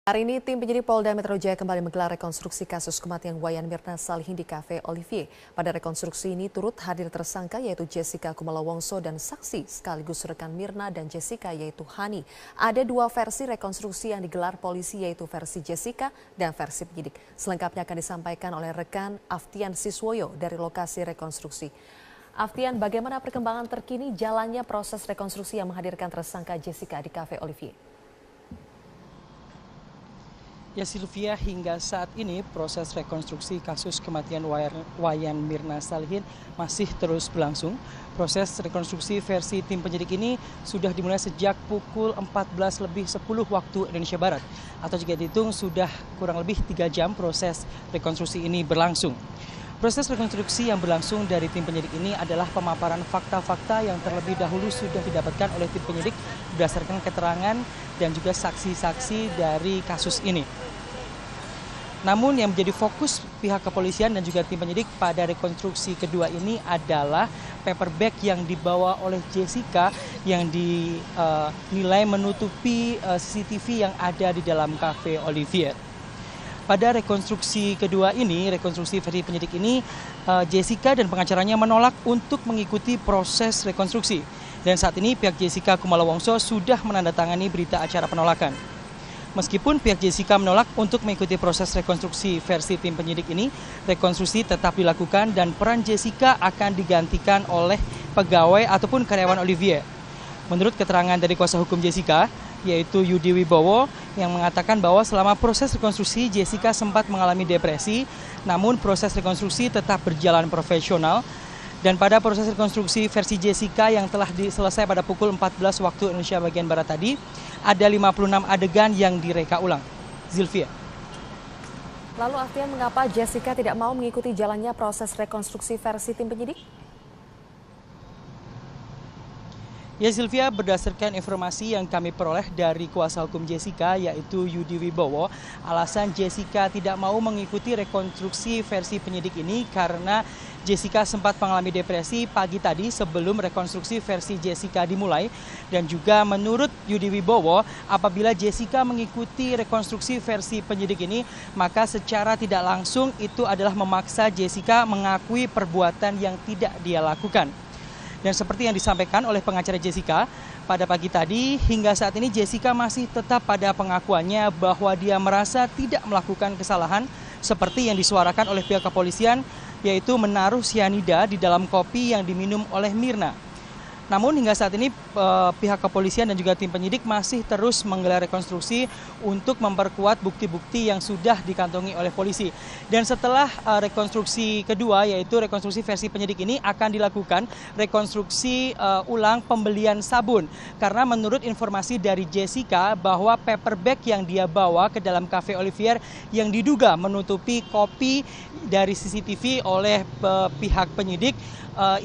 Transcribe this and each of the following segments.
Hari ini, tim penyidik Polda Metro Jaya kembali menggelar rekonstruksi kasus kematian Wayan Mirna Salihin di Cafe Olivier. Pada rekonstruksi ini turut hadir tersangka yaitu Jessica Kumala Wongso dan saksi sekaligus rekan Mirna dan Jessica yaitu Hani. Ada dua versi rekonstruksi yang digelar polisi yaitu versi Jessica dan versi penyidik. Selengkapnya akan disampaikan oleh rekan Aftian Siswoyo dari lokasi rekonstruksi. Aftian, bagaimana perkembangan terkini jalannya proses rekonstruksi yang menghadirkan tersangka Jessica di Cafe Olivier? Ya Sylvia, hingga saat ini proses rekonstruksi kasus kematian Wayan Mirna Salihin masih terus berlangsung. Proses rekonstruksi versi tim penyidik ini sudah dimulai sejak pukul 14.10 waktu Indonesia Barat. Atau jika dihitung sudah kurang lebih 3 jam proses rekonstruksi ini berlangsung. Proses rekonstruksi yang berlangsung dari tim penyidik ini adalah pemaparan fakta-fakta yang terlebih dahulu sudah didapatkan oleh tim penyidik berdasarkan keterangan dan juga saksi-saksi dari kasus ini. Namun yang menjadi fokus pihak kepolisian dan juga tim penyidik pada rekonstruksi kedua ini adalah paper bag yang dibawa oleh Jessica yang dinilai menutupi CCTV yang ada di dalam Cafe Olivier. Pada rekonstruksi kedua ini, rekonstruksi versi penyidik ini, Jessica dan pengacaranya menolak untuk mengikuti proses rekonstruksi. Dan saat ini pihak Jessica Kumala Wongso sudah menandatangani berita acara penolakan. Meskipun pihak Jessica menolak untuk mengikuti proses rekonstruksi versi tim penyidik ini, rekonstruksi tetap dilakukan dan peran Jessica akan digantikan oleh pegawai ataupun karyawan Olivier. Menurut keterangan dari kuasa hukum Jessica, yaitu Yudi Wibowo, yang mengatakan bahwa selama proses rekonstruksi Jessica sempat mengalami depresi, namun proses rekonstruksi tetap berjalan profesional. Dan pada proses rekonstruksi versi Jessica yang telah selesai pada pukul 14 waktu Indonesia bagian Barat tadi, ada 56 adegan yang direka ulang. Zilvia. Lalu Aftian, mengapa Jessica tidak mau mengikuti jalannya proses rekonstruksi versi tim penyidik? Ya Sylvia, berdasarkan informasi yang kami peroleh dari kuasa hukum Jessica yaitu Yudi Wibowo, alasan Jessica tidak mau mengikuti rekonstruksi versi penyidik ini karena Jessica sempat mengalami depresi pagi tadi sebelum rekonstruksi versi Jessica dimulai. Dan juga menurut Yudi Wibowo, apabila Jessica mengikuti rekonstruksi versi penyidik ini, maka secara tidak langsung itu adalah memaksa Jessica mengakui perbuatan yang tidak dia lakukan. Dan seperti yang disampaikan oleh pengacara Jessica, pada pagi tadi hingga saat ini Jessica masih tetap pada pengakuannya bahwa dia merasa tidak melakukan kesalahan seperti yang disuarakan oleh pihak kepolisian, yaitu menaruh sianida di dalam kopi yang diminum oleh Mirna. Namun hingga saat ini pihak kepolisian dan juga tim penyidik masih terus menggelar rekonstruksi untuk memperkuat bukti-bukti yang sudah dikantongi oleh polisi. Dan setelah rekonstruksi kedua yaitu rekonstruksi versi penyidik ini akan dilakukan rekonstruksi ulang pembelian sabun. Karena menurut informasi dari Jessica bahwa paper bag yang dia bawa ke dalam Cafe Olivier yang diduga menutupi kopi dari CCTV oleh pihak penyidik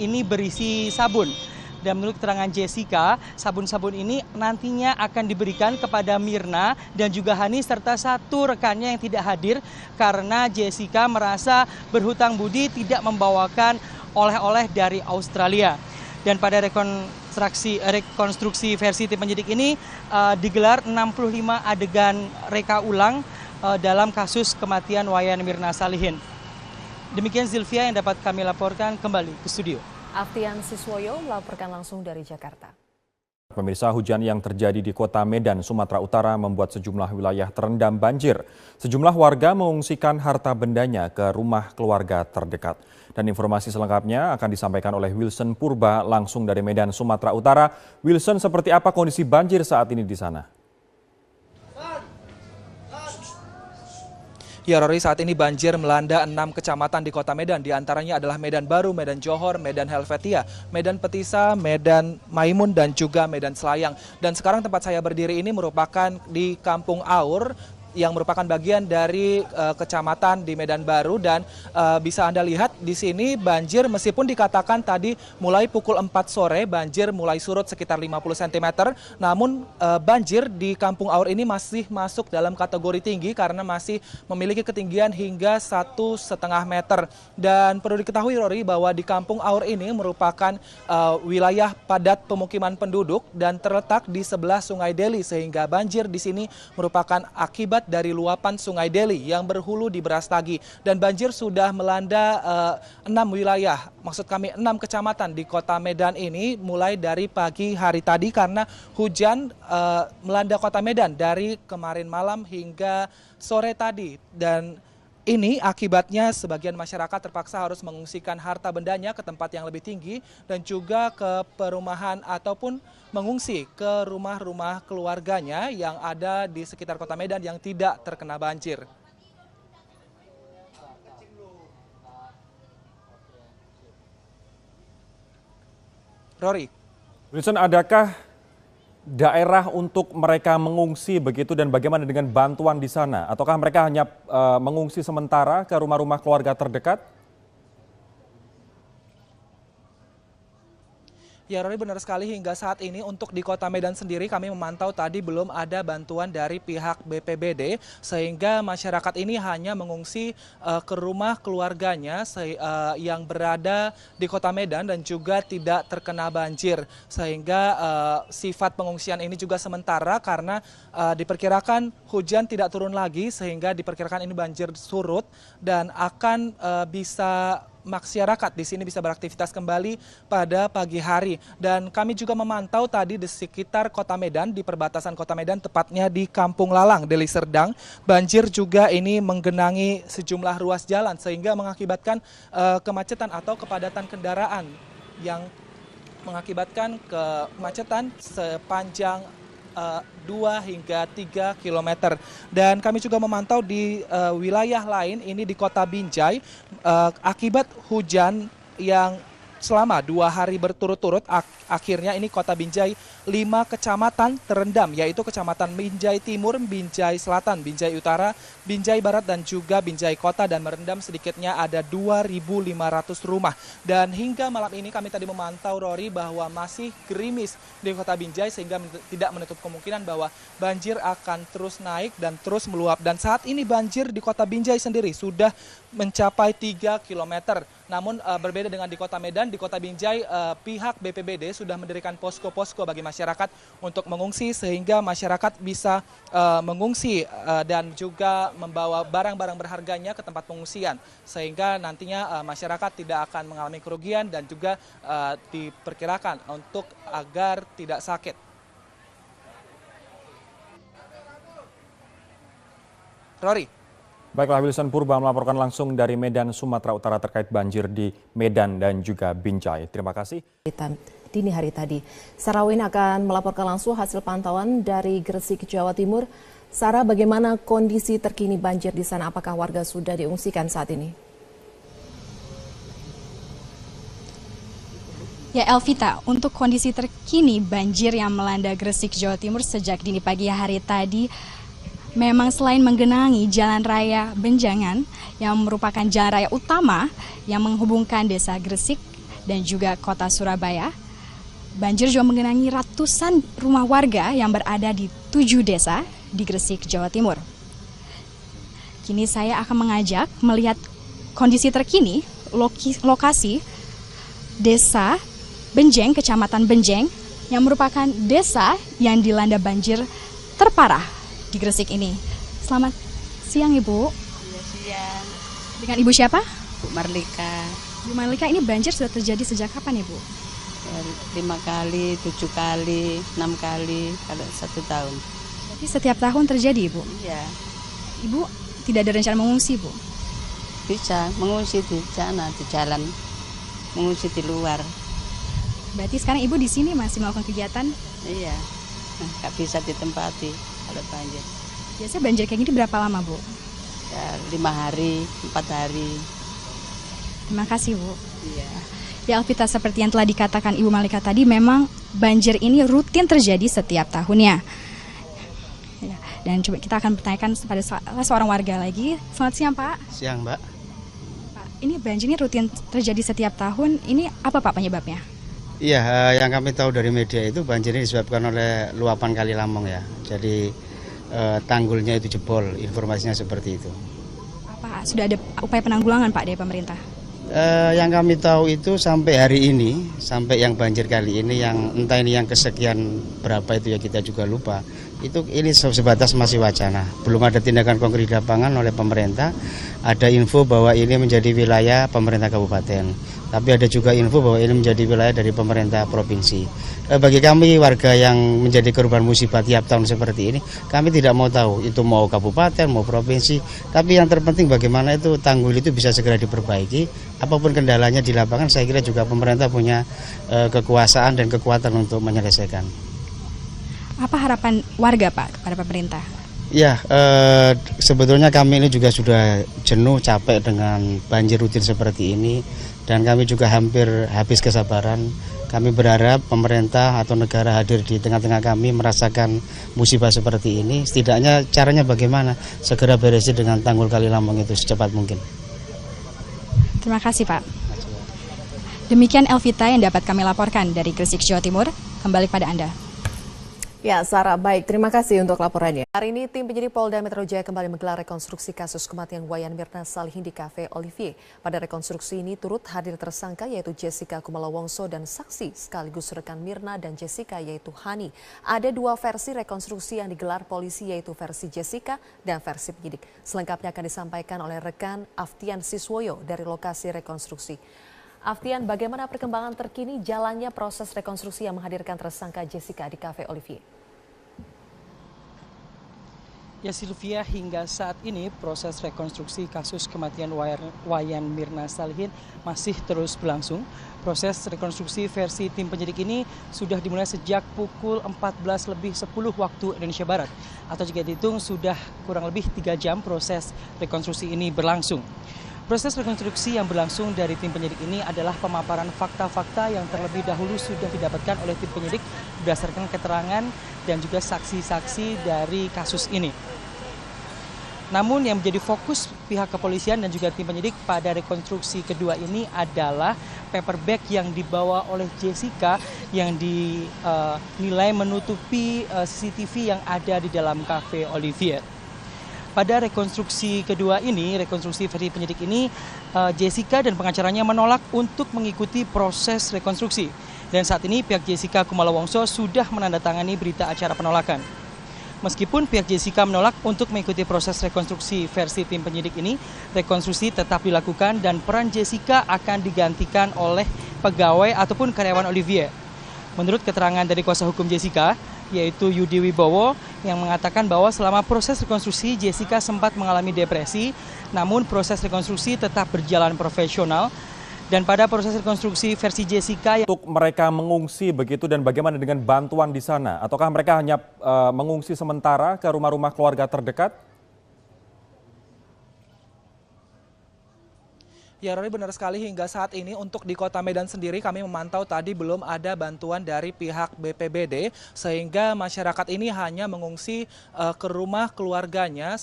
ini berisi sabun. Dan menurut keterangan Jessica, sabun-sabun ini nantinya akan diberikan kepada Mirna dan juga Hani serta satu rekannya yang tidak hadir karena Jessica merasa berhutang budi tidak membawakan oleh-oleh dari Australia. Dan pada rekonstruksi versi tim penyidik ini digelar 65 adegan reka ulang dalam kasus kematian Wayan Mirna Salihin. Demikian Zilvia yang dapat kami laporkan, kembali ke studio. Aftian Siswoyo melaporkan langsung dari Jakarta. Pemirsa, hujan yang terjadi di kota Medan, Sumatera Utara membuat sejumlah wilayah terendam banjir. Sejumlah warga mengungsikan harta bendanya ke rumah keluarga terdekat. Dan informasi selengkapnya akan disampaikan oleh Wilson Purba langsung dari Medan, Sumatera Utara. Wilson, seperti apa kondisi banjir saat ini di sana? Ya Rory, saat ini banjir melanda 6 kecamatan di kota Medan. Di antaranya adalah Medan Baru, Medan Johor, Medan Helvetia, Medan Petisa, Medan Maimun, dan juga Medan Selayang. Dan sekarang tempat saya berdiri ini merupakan di Kampung Aur, yang merupakan bagian dari kecamatan di Medan Baru. Dan bisa Anda lihat di sini banjir meskipun dikatakan tadi mulai pukul 4 sore banjir mulai surut sekitar 50 cm, namun banjir di Kampung Aur ini masih masuk dalam kategori tinggi karena masih memiliki ketinggian hingga 1,5 meter. Dan perlu diketahui Rory bahwa di Kampung Aur ini merupakan wilayah padat pemukiman penduduk dan terletak di sebelah Sungai Deli, sehingga banjir di sini merupakan akibat akibat dari luapan Sungai Deli yang berhulu di Brastagi. Dan banjir sudah melanda 6 wilayah, maksud kami 6 kecamatan di kota Medan ini mulai dari pagi hari tadi karena hujan melanda kota Medan dari kemarin malam hingga sore tadi. Dan ini akibatnya sebagian masyarakat terpaksa harus mengungsikan harta bendanya ke tempat yang lebih tinggi dan juga ke perumahan ataupun mengungsi ke rumah-rumah keluarganya yang ada di sekitar kota Medan yang tidak terkena banjir. Rory. Wilson, adakah daerah untuk mereka mengungsi begitu dan bagaimana dengan bantuan di sana? Ataukah mereka hanya mengungsi sementara ke rumah-rumah keluarga terdekat? Ya Rory, benar sekali, hingga saat ini untuk di kota Medan sendiri kami memantau tadi belum ada bantuan dari pihak BPBD sehingga masyarakat ini hanya mengungsi ke rumah keluarganya yang berada di kota Medan dan juga tidak terkena banjir. Sehingga sifat pengungsian ini juga sementara karena diperkirakan hujan tidak turun lagi sehingga diperkirakan ini banjir surut dan akan bisa masyarakat di sini bisa beraktivitas kembali pada pagi hari. Dan kami juga memantau tadi di sekitar kota Medan, di perbatasan kota Medan, tepatnya di Kampung Lalang, Deli Serdang. Banjir juga ini menggenangi sejumlah ruas jalan sehingga mengakibatkan kemacetan atau kepadatan kendaraan yang mengakibatkan kemacetan sepanjang 2 hingga 3 km. Dan kami juga memantau di wilayah lain, ini di kota Binjai, akibat hujan yang selama 2 hari berturut-turut, akhirnya ini kota Binjai 5 kecamatan terendam, yaitu kecamatan Binjai Timur, Binjai Selatan, Binjai Utara, Binjai Barat dan juga Binjai Kota, dan merendam sedikitnya ada 2.500 rumah. Dan hingga malam ini kami tadi memantau, Rory, bahwa masih gerimis di kota Binjai sehingga tidak menutup kemungkinan bahwa banjir akan terus naik dan terus meluap. Dan saat ini banjir di kota Binjai sendiri sudah mencapai 3 km. Namun berbeda dengan di kota Medan, di kota Binjai pihak BPBD sudah mendirikan posko-posko bagi masyarakat untuk mengungsi sehingga masyarakat bisa mengungsi dan juga membawa barang-barang berharganya ke tempat pengungsian sehingga nantinya masyarakat tidak akan mengalami kerugian dan juga diperkirakan untuk agar tidak sakit. Rory. Baiklah, Wilson Purba melaporkan langsung dari Medan, Sumatera Utara terkait banjir di Medan dan juga Binjai. Terima kasih. Dini hari tadi, Sarawin akan melaporkan langsung hasil pantauan dari Gresik, Jawa Timur. Sarah, bagaimana kondisi terkini banjir di sana? Apakah warga sudah diungsikan saat ini? Ya Elvita, untuk kondisi terkini banjir yang melanda Gresik, Jawa Timur sejak dini pagi hari tadi, memang selain menggenangi Jalan Raya Benjangan yang merupakan jalan raya utama yang menghubungkan desa Gresik dan juga kota Surabaya, banjir juga menggenangi ratusan rumah warga yang berada di 7 desa di Gresik, Jawa Timur. Kini saya akan mengajak melihat kondisi terkini lokasi desa Benjeng, Kecamatan Benjeng, yang merupakan desa yang dilanda banjir terparah di Gresik ini. Selamat siang, Ibu. Iya, siang. Dengan Ibu siapa? Bu Marlika. Bu Marlika, ini banjir sudah terjadi sejak kapan, Ibu? Ya, 5 kali, 7 kali, 6 kali, kalau 1 tahun. Jadi setiap tahun terjadi, Ibu? Iya. Ibu tidak ada rencana mengungsi, Bu? Bisa mengungsi di sana, di jalan. Mengungsi di luar. Berarti sekarang Ibu di sini masih melakukan kegiatan? Iya. Nggak bisa ditempati kalau banjir. Biasanya banjir kayak gini berapa lama, Bu? Ya, 5 hari, 4 hari. Terima kasih, Bu. Iya. Ya Alvita, seperti yang telah dikatakan Ibu Malika tadi, memang banjir ini rutin terjadi setiap tahunnya. Ya, dan coba kita akan bertanyakan pada seorang warga lagi. Selamat siang, Pak. Siang, Mbak. Pak, ini banjir ini rutin terjadi setiap tahun. Ini apa, Pak, penyebabnya? Iya, yang kami tahu dari media itu banjir ini disebabkan oleh luapan Kali Lamong ya. Jadi tanggulnya itu jebol, informasinya seperti itu. Apa sudah ada upaya penanggulangan, Pak, dari pemerintah? Yang kami tahu itu sampai hari ini, sampai yang banjir kali ini, yang entah ini yang kesekian berapa itu ya kita juga lupa. Itu ini sebatas masih wacana, belum ada tindakan konkret di lapangan oleh pemerintah. Ada info bahwa ini menjadi wilayah pemerintah kabupaten, tapi ada juga info bahwa ini menjadi wilayah dari pemerintah provinsi. Bagi kami warga yang menjadi korban musibah tiap tahun seperti ini, kami tidak mau tahu itu mau kabupaten, mau provinsi, tapi yang terpenting bagaimana itu tanggul itu bisa segera diperbaiki. Apapun kendalanya di lapangan, saya kira juga pemerintah punya kekuasaan dan kekuatan untuk menyelesaikan. Apa harapan warga Pak kepada pemerintah? Ya, sebetulnya kami ini juga sudah jenuh, capek dengan banjir rutin seperti ini, dan kami juga hampir habis kesabaran. Kami berharap pemerintah atau negara hadir di tengah-tengah kami merasakan musibah seperti ini. Setidaknya caranya bagaimana segera beresin dengan tanggul Kali Lamong itu secepat mungkin. Terima kasih Pak. Demikian Elvita yang dapat kami laporkan dari Gresik, Jawa Timur. Kembali pada Anda. Ya, Sarah, baik. Terima kasih untuk laporannya. Hari ini, tim penyidik Polda Metro Jaya kembali menggelar rekonstruksi kasus kematian Wayan Mirna Salihin di Cafe Olivier. Pada rekonstruksi ini turut hadir tersangka yaitu Jessica Kumala Wongso dan saksi sekaligus rekan Mirna dan Jessica yaitu Hani. Ada dua versi rekonstruksi yang digelar polisi yaitu versi Jessica dan versi penyidik. Selengkapnya akan disampaikan oleh rekan Aftian Siswoyo dari lokasi rekonstruksi. Aftian, bagaimana perkembangan terkini jalannya proses rekonstruksi yang menghadirkan tersangka Jessica di Cafe Olivier? Ya Sylvia, hingga saat ini proses rekonstruksi kasus kematian Wayan Mirna Salihin masih terus berlangsung. Proses rekonstruksi versi tim penyidik ini sudah dimulai sejak pukul 14.10 waktu Indonesia Barat. Atau jika dihitung sudah kurang lebih 3 jam proses rekonstruksi ini berlangsung. Proses rekonstruksi yang berlangsung dari tim penyidik ini adalah pemaparan fakta-fakta yang terlebih dahulu sudah didapatkan oleh tim penyidik berdasarkan keterangan dan juga saksi-saksi dari kasus ini. Namun yang menjadi fokus pihak kepolisian dan juga tim penyidik pada rekonstruksi kedua ini adalah paper bag yang dibawa oleh Jessica yang dinilai menutupi CCTV yang ada di dalam Cafe Olivier. Pada rekonstruksi kedua ini, rekonstruksi versi penyidik ini, Jessica dan pengacaranya menolak untuk mengikuti proses rekonstruksi. Dan saat ini pihak Jessica Kumala Wongso sudah menandatangani berita acara penolakan. Meskipun pihak Jessica menolak untuk mengikuti proses rekonstruksi versi tim penyidik ini, rekonstruksi tetap dilakukan dan peran Jessica akan digantikan oleh pegawai ataupun karyawan Olivier. Menurut keterangan dari kuasa hukum Jessica, yaitu Yudi Wibowo, yang mengatakan bahwa selama proses rekonstruksi Jessica sempat mengalami depresi, namun proses rekonstruksi tetap berjalan profesional. Dan pada proses rekonstruksi versi Jessica untuk mereka mengungsi begitu, dan bagaimana dengan bantuan di sana? Ataukah mereka hanya mengungsi sementara ke rumah-rumah keluarga terdekat? Ya Rory, benar sekali, hingga saat ini untuk di Kota Medan sendiri kami memantau tadi belum ada bantuan dari pihak BPBD, sehingga masyarakat ini hanya mengungsi ke rumah keluarganya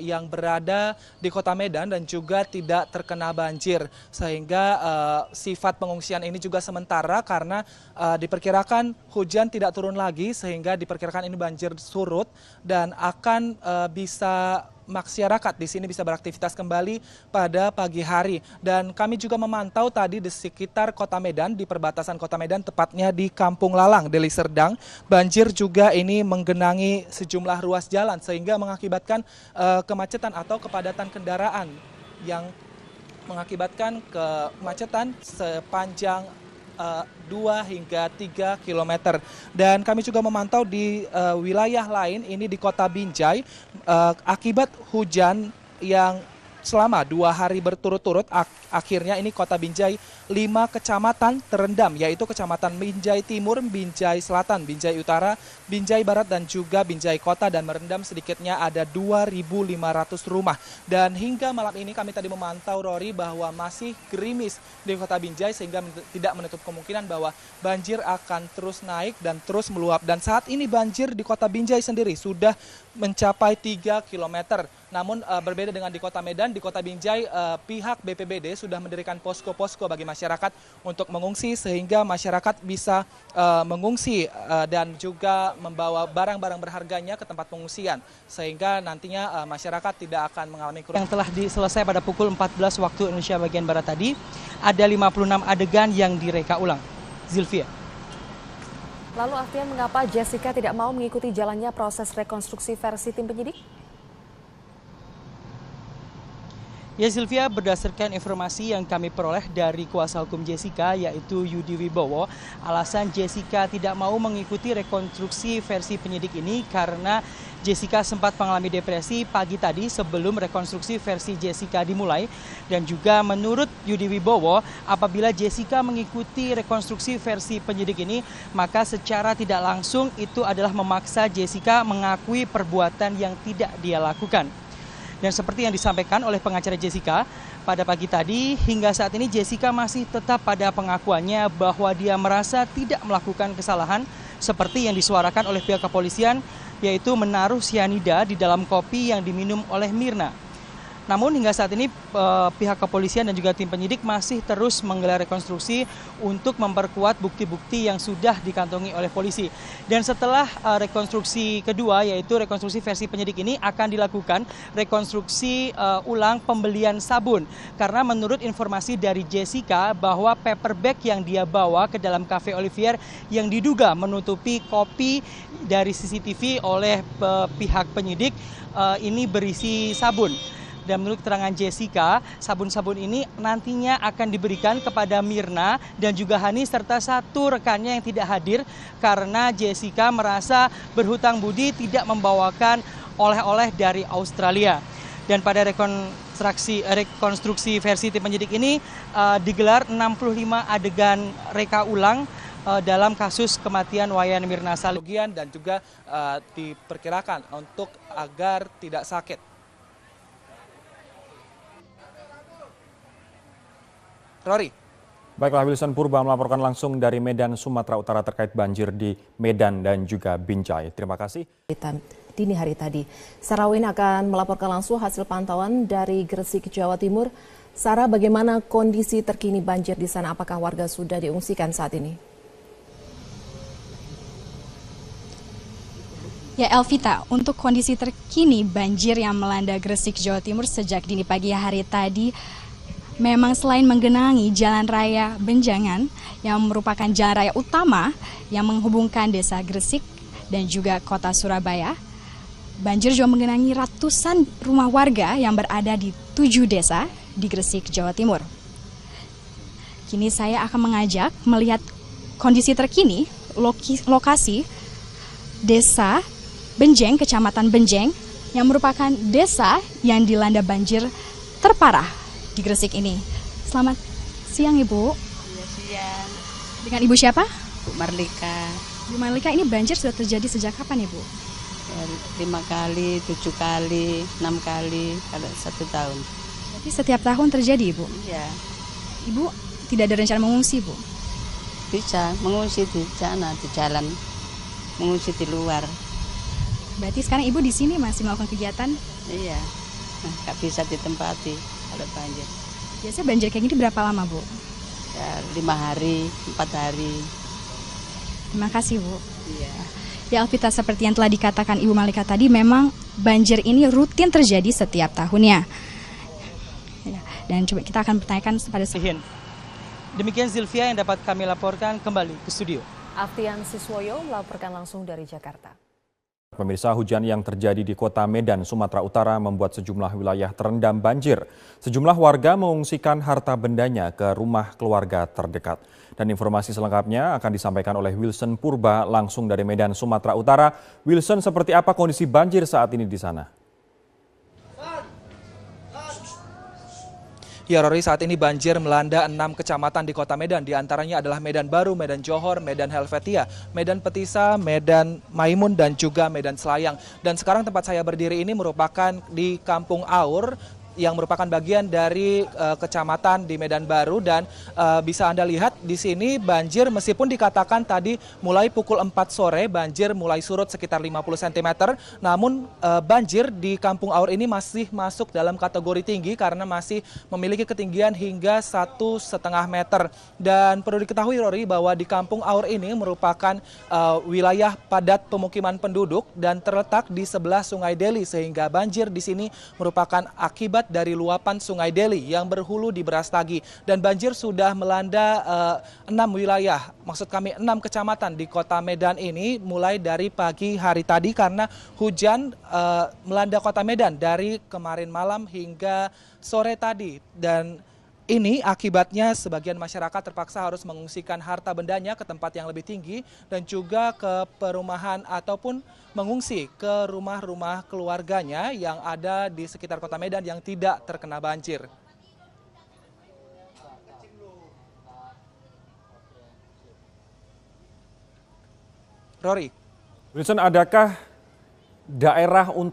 yang berada di Kota Medan dan juga tidak terkena banjir, sehingga sifat pengungsian ini juga sementara karena diperkirakan hujan tidak turun lagi, sehingga diperkirakan ini banjir surut dan akan bisa masyarakat di sini bisa beraktivitas kembali pada pagi hari. Dan kami juga memantau tadi di sekitar Kota Medan, di perbatasan Kota Medan, tepatnya di Kampung Lalang, Deli Serdang, banjir juga ini menggenangi sejumlah ruas jalan sehingga mengakibatkan kemacetan atau kepadatan kendaraan yang mengakibatkan kemacetan sepanjang 2 hingga 3 km. Dan kami juga memantau di wilayah lain, ini di Kota Binjai, akibat hujan yang selama 2 hari berturut-turut, akhirnya ini Kota Binjai 5 kecamatan terendam, yaitu Kecamatan Binjai Timur, Binjai Selatan, Binjai Utara, Binjai Barat, dan juga Binjai Kota, dan merendam sedikitnya ada 2.500 rumah. Dan hingga malam ini kami tadi memantau, Rory, bahwa masih gerimis di Kota Binjai sehingga tidak menutup kemungkinan bahwa banjir akan terus naik dan terus meluap. Dan saat ini banjir di Kota Binjai sendiri sudah mencapai 3 km. Namun berbeda dengan di Kota Medan, di Kota Binjai pihak BPBD sudah mendirikan posko-posko bagi masyarakat untuk mengungsi, sehingga masyarakat bisa mengungsi dan juga membawa barang-barang berharganya ke tempat pengungsian, sehingga nantinya masyarakat tidak akan mengalami kerugian. Yang telah selesai pada pukul 14 waktu Indonesia bagian Barat tadi, ada 56 adegan yang direka ulang. Zilvia. Lalu Alfian, mengapa Jessica tidak mau mengikuti jalannya proses rekonstruksi versi tim penyidik? Ya Sylvia, berdasarkan informasi yang kami peroleh dari kuasa hukum Jessica yaitu Yudi Wibowo, alasan Jessica tidak mau mengikuti rekonstruksi versi penyidik ini karena Jessica sempat mengalami depresi pagi tadi sebelum rekonstruksi versi Jessica dimulai. Dan juga menurut Yudi Wibowo, apabila Jessica mengikuti rekonstruksi versi penyidik ini, maka secara tidak langsung itu adalah memaksa Jessica mengakui perbuatan yang tidak dia lakukan. Dan seperti yang disampaikan oleh pengacara Jessica pada pagi tadi, hingga saat ini Jessica masih tetap pada pengakuannya bahwa dia merasa tidak melakukan kesalahan seperti yang disuarakan oleh pihak kepolisian, yaitu menaruh sianida di dalam kopi yang diminum oleh Mirna. Namun hingga saat ini pihak kepolisian dan juga tim penyidik masih terus menggelar rekonstruksi untuk memperkuat bukti-bukti yang sudah dikantongi oleh polisi. Dan setelah rekonstruksi kedua, yaitu rekonstruksi versi penyidik ini, akan dilakukan rekonstruksi ulang pembelian sabun. Karena menurut informasi dari Jessica bahwa paper bag yang dia bawa ke dalam Cafe Olivier yang diduga menutupi kopi dari CCTV oleh pihak penyidik ini berisi sabun. Dan menurut keterangan Jessica, sabun-sabun ini nantinya akan diberikan kepada Mirna dan juga Hani serta satu rekannya yang tidak hadir karena Jessica merasa berhutang budi tidak membawakan oleh-oleh dari Australia. Dan pada rekonstruksi versi tim penyidik ini digelar 65 adegan reka ulang dalam kasus kematian Wayan Mirna Salihin Dan juga diperkirakan untuk agar tidak sakit. Rory. Baiklah, Wilson Purba melaporkan langsung dari Medan, Sumatera Utara terkait banjir di Medan dan juga Binjai. Terima kasih. Dini hari tadi, Sarawin akan melaporkan langsung hasil pantauan dari Gresik, Jawa Timur. Sarah, bagaimana kondisi terkini banjir di sana? Apakah warga sudah diungsikan saat ini? Ya Elvita, untuk kondisi terkini banjir yang melanda Gresik, Jawa Timur sejak dini pagi hari tadi, memang selain menggenangi Jalan Raya Benjangan yang merupakan jalan raya utama yang menghubungkan desa Gresik dan juga kota Surabaya, banjir juga menggenangi ratusan rumah warga yang berada di 7 desa di Gresik, Jawa Timur. Kini saya akan mengajak melihat kondisi terkini lokasi desa Benjeng, Kecamatan Benjeng, yang merupakan desa yang dilanda banjir terparah di Gresik ini. Selamat siang Ibu. Ya, siang. Dengan Ibu siapa? Bu Marlika. Bu Marlika, ini banjir sudah terjadi sejak kapan Ibu? Ya, 5 kali, 7 kali, 6 kali, kalau 1 tahun. Jadi setiap tahun terjadi Ibu? Iya. Ibu tidak ada rencana mengungsi Bu? Bisa mengungsi di sana, di jalan, mengungsi di luar. Berarti sekarang Ibu di sini masih melakukan kegiatan? Iya, nah, nggak bisa ditempati kalau banjir. Biasanya banjir kayak gini berapa lama Bu? Ya 5 hari, 4 hari. Terima kasih Bu. Iya. Ya Alvita, seperti yang telah dikatakan Ibu Malika tadi, memang banjir ini rutin terjadi setiap tahunnya. Ya, dan coba kita akan bertanyakan kepada Demikian Sylvia yang dapat kami laporkan, kembali ke studio. Alfian Siswoyo melaporkan langsung dari Jakarta. Pemirsa, hujan yang terjadi di kota Medan, Sumatera Utara membuat sejumlah wilayah terendam banjir. Sejumlah warga mengungsikan harta bendanya ke rumah keluarga terdekat. Dan informasi selengkapnya akan disampaikan oleh Wilson Purba langsung dari Medan, Sumatera Utara. Wilson, seperti apa kondisi banjir saat ini di sana? Ya Rory, saat ini banjir melanda 6 kecamatan di kota Medan. Di antaranya adalah Medan Baru, Medan Johor, Medan Helvetia, Medan Petisa, Medan Maimun, dan juga Medan Selayang. Dan sekarang tempat saya berdiri ini merupakan di Kampung Aur, yang merupakan bagian dari kecamatan di Medan Baru. Dan bisa Anda lihat di sini banjir meskipun dikatakan tadi mulai pukul 4 sore banjir mulai surut sekitar 50 cm, namun banjir di Kampung Aur ini masih masuk dalam kategori tinggi karena masih memiliki ketinggian hingga 1,5 meter. Dan perlu diketahui Rory bahwa di Kampung Aur ini merupakan wilayah padat pemukiman penduduk dan terletak di sebelah Sungai Deli, sehingga banjir di sini merupakan akibat akibat dari luapan Sungai Deli yang berhulu di Brastagi. Dan banjir sudah melanda 6 wilayah, maksud kami 6 kecamatan di kota Medan ini mulai dari pagi hari tadi karena hujan melanda kota Medan dari kemarin malam hingga sore tadi. Dan ini akibatnya sebagian masyarakat terpaksa harus mengungsikan harta bendanya ke tempat yang lebih tinggi dan juga ke perumahan ataupun mengungsi ke rumah-rumah keluarganya yang ada di sekitar kota Medan yang tidak terkena banjir. Rory. Wilson, adakah daerah